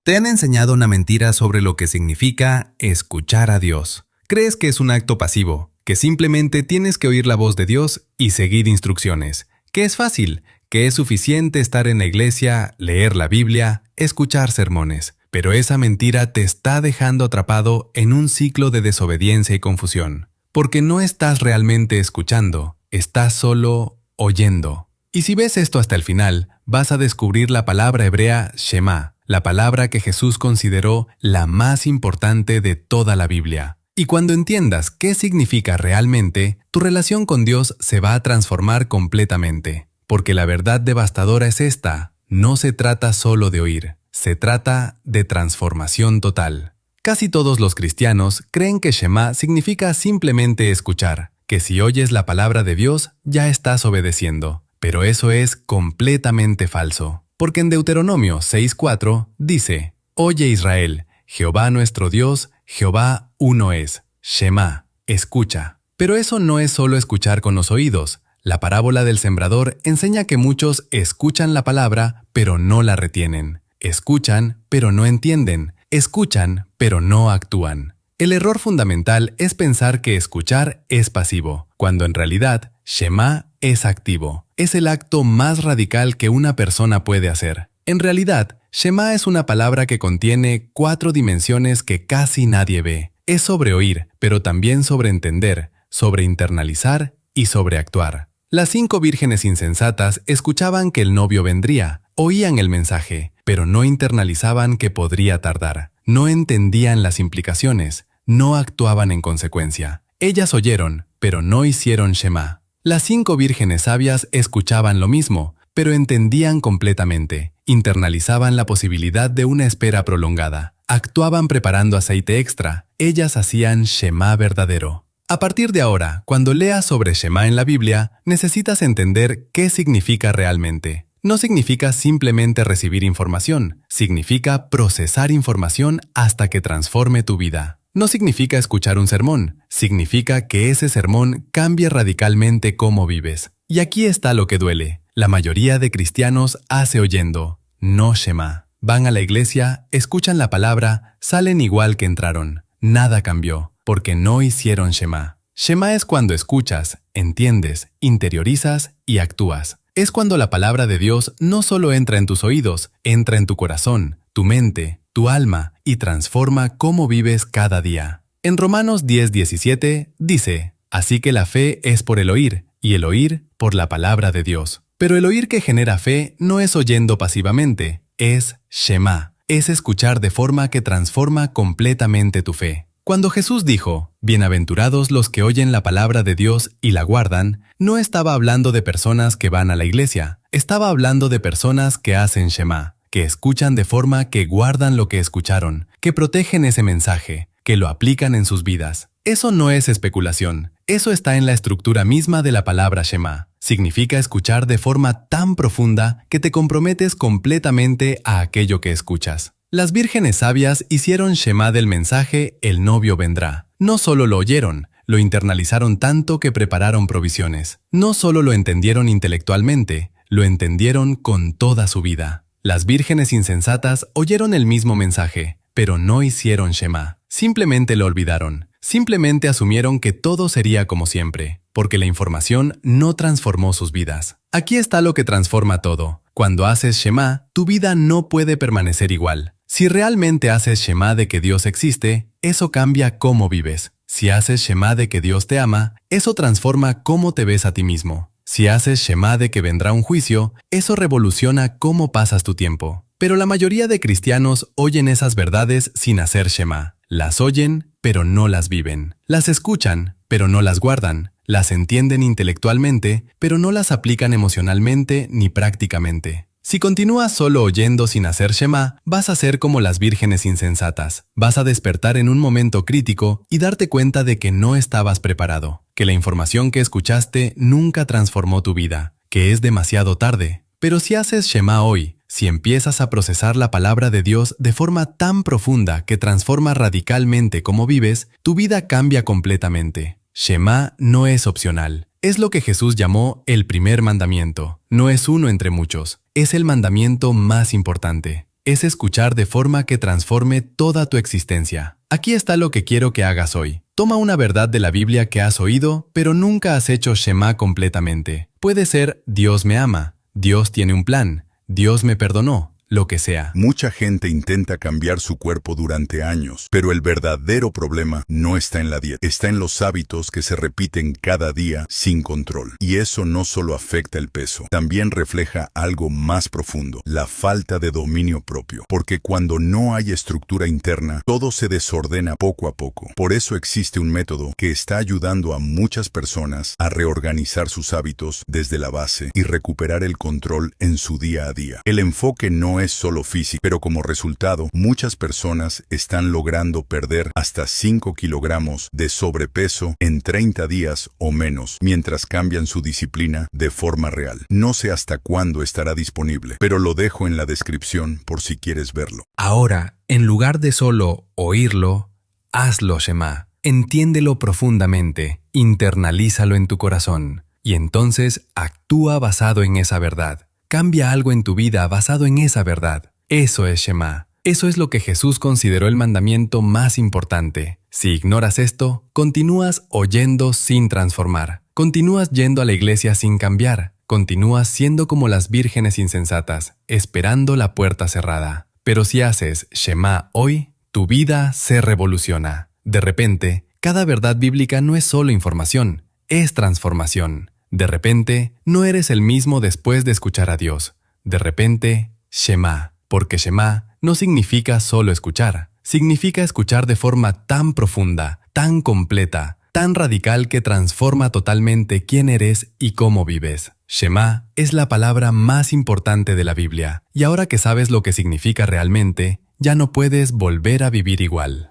Te han enseñado una mentira sobre lo que significa escuchar a Dios. Crees que es un acto pasivo, que simplemente tienes que oír la voz de Dios y seguir instrucciones, que es fácil, que es suficiente estar en la iglesia, leer la Biblia, escuchar sermones. Pero esa mentira te está dejando atrapado en un ciclo de desobediencia y confusión, porque no estás realmente escuchando, estás solo oyendo. Y si ves esto hasta el final, vas a descubrir la palabra hebrea Shema, la palabra que Jesús consideró la más importante de toda la Biblia. Y cuando entiendas qué significa realmente, tu relación con Dios se va a transformar completamente. Porque la verdad devastadora es esta: no se trata solo de oír, se trata de transformación total. Casi todos los cristianos creen que Shema significa simplemente escuchar, que si oyes la palabra de Dios ya estás obedeciendo. Pero eso es completamente falso. Porque en Deuteronomio 6:4 dice: Oye Israel, Jehová nuestro Dios, Jehová uno es. Shema, escucha. Pero eso no es solo escuchar con los oídos. La parábola del sembrador enseña que muchos escuchan la palabra, pero no la retienen. Escuchan, pero no entienden. Escuchan, pero no actúan. El error fundamental es pensar que escuchar es pasivo, cuando en realidad Shema es activo. Es el acto más radical que una persona puede hacer. En realidad, Shema es una palabra que contiene 4 dimensiones que casi nadie ve. Es sobre oír, pero también sobre entender, sobre internalizar y sobre actuar. Las 5 vírgenes insensatas escuchaban que el novio vendría, oían el mensaje, pero no internalizaban que podría tardar. No entendían las implicaciones, no actuaban en consecuencia. Ellas oyeron, pero no hicieron Shema. Las 5 vírgenes sabias escuchaban lo mismo, pero entendían completamente. Internalizaban la posibilidad de una espera prolongada. Actuaban preparando aceite extra. Ellas hacían Shema verdadero. A partir de ahora, cuando leas sobre Shema en la Biblia, necesitas entender qué significa realmente. No significa simplemente recibir información, significa procesar información hasta que transforme tu vida. No significa escuchar un sermón, significa que ese sermón cambie radicalmente cómo vives. Y aquí está lo que duele. La mayoría de cristianos hace oyendo, no Shema. Van a la iglesia, escuchan la palabra, salen igual que entraron. Nada cambió, porque no hicieron Shema. Shema es cuando escuchas, entiendes, interiorizas y actúas. Es cuando la palabra de Dios no solo entra en tus oídos, entra en tu corazón, tu mente, tu alma y transforma cómo vives cada día. En Romanos 10:17 dice: Así que la fe es por el oír, y el oír por la palabra de Dios. Pero el oír que genera fe no es oyendo pasivamente, es Shema. Es escuchar de forma que transforma completamente tu fe. Cuando Jesús dijo: Bienaventurados los que oyen la palabra de Dios y la guardan, no estaba hablando de personas que van a la iglesia, estaba hablando de personas que hacen Shema, que escuchan de forma que guardan lo que escucharon, que protegen ese mensaje, que lo aplican en sus vidas. Eso no es especulación, eso está en la estructura misma de la palabra Shema. Significa escuchar de forma tan profunda que te comprometes completamente a aquello que escuchas. Las vírgenes sabias hicieron Shema del mensaje «El novio vendrá». No solo lo oyeron, lo internalizaron tanto que prepararon provisiones. No solo lo entendieron intelectualmente, lo entendieron con toda su vida. Las vírgenes insensatas oyeron el mismo mensaje, pero no hicieron Shema. Simplemente lo olvidaron. Simplemente asumieron que todo sería como siempre, porque la información no transformó sus vidas. Aquí está lo que transforma todo. Cuando haces Shema, tu vida no puede permanecer igual. Si realmente haces Shema de que Dios existe, eso cambia cómo vives. Si haces Shema de que Dios te ama, eso transforma cómo te ves a ti mismo. Si haces Shema de que vendrá un juicio, eso revoluciona cómo pasas tu tiempo. Pero la mayoría de cristianos oyen esas verdades sin hacer Shema. Las oyen, pero no las viven. Las escuchan, pero no las guardan. Las entienden intelectualmente, pero no las aplican emocionalmente ni prácticamente. Si continúas solo oyendo sin hacer Shema, vas a ser como las vírgenes insensatas. Vas a despertar en un momento crítico y darte cuenta de que no estabas preparado, que la información que escuchaste nunca transformó tu vida, que es demasiado tarde. Pero si haces Shema hoy, si empiezas a procesar la palabra de Dios de forma tan profunda que transforma radicalmente cómo vives, tu vida cambia completamente. Shema no es opcional. Es lo que Jesús llamó el primer mandamiento. No es uno entre muchos. Es el mandamiento más importante. es escuchar de forma que transforme toda tu existencia. Aquí está lo que quiero que hagas hoy. Toma una verdad de la Biblia que has oído, pero nunca has hecho Shema completamente. Puede ser Dios me ama, Dios tiene un plan, Dios me perdonó, lo que sea. Mucha gente intenta cambiar su cuerpo durante años, pero el verdadero problema no está en la dieta, está en los hábitos que se repiten cada día sin control. Y eso no solo afecta el peso, también refleja algo más profundo, la falta de dominio propio. Porque cuando no hay estructura interna, todo se desordena poco a poco. Por eso existe un método que está ayudando a muchas personas a reorganizar sus hábitos desde la base y recuperar el control en su día a día. El enfoque no es solo físico, pero como resultado, muchas personas están logrando perder hasta 5 kilogramos de sobrepeso en 30 días o menos, mientras cambian su disciplina de forma real. No sé hasta cuándo estará disponible, pero lo dejo en la descripción por si quieres verlo. Ahora, en lugar de solo oírlo, hazlo Shema. Entiéndelo profundamente, internalízalo en tu corazón, y entonces actúa basado en esa verdad. Cambia algo en tu vida basado en esa verdad. Eso es Shema. Eso es lo que Jesús consideró el mandamiento más importante. Si ignoras esto, continúas oyendo sin transformar. Continúas yendo a la iglesia sin cambiar. Continúas siendo como las vírgenes insensatas, esperando la puerta cerrada. Pero si haces Shema hoy, tu vida se revoluciona. De repente, cada verdad bíblica no es solo información, es transformación. De repente, no eres el mismo después de escuchar a Dios. De repente, Shema. Porque Shema no significa solo escuchar. Significa escuchar de forma tan profunda, tan completa, tan radical que transforma totalmente quién eres y cómo vives. Shema es la palabra más importante de la Biblia. Y ahora que sabes lo que significa realmente, ya no puedes volver a vivir igual.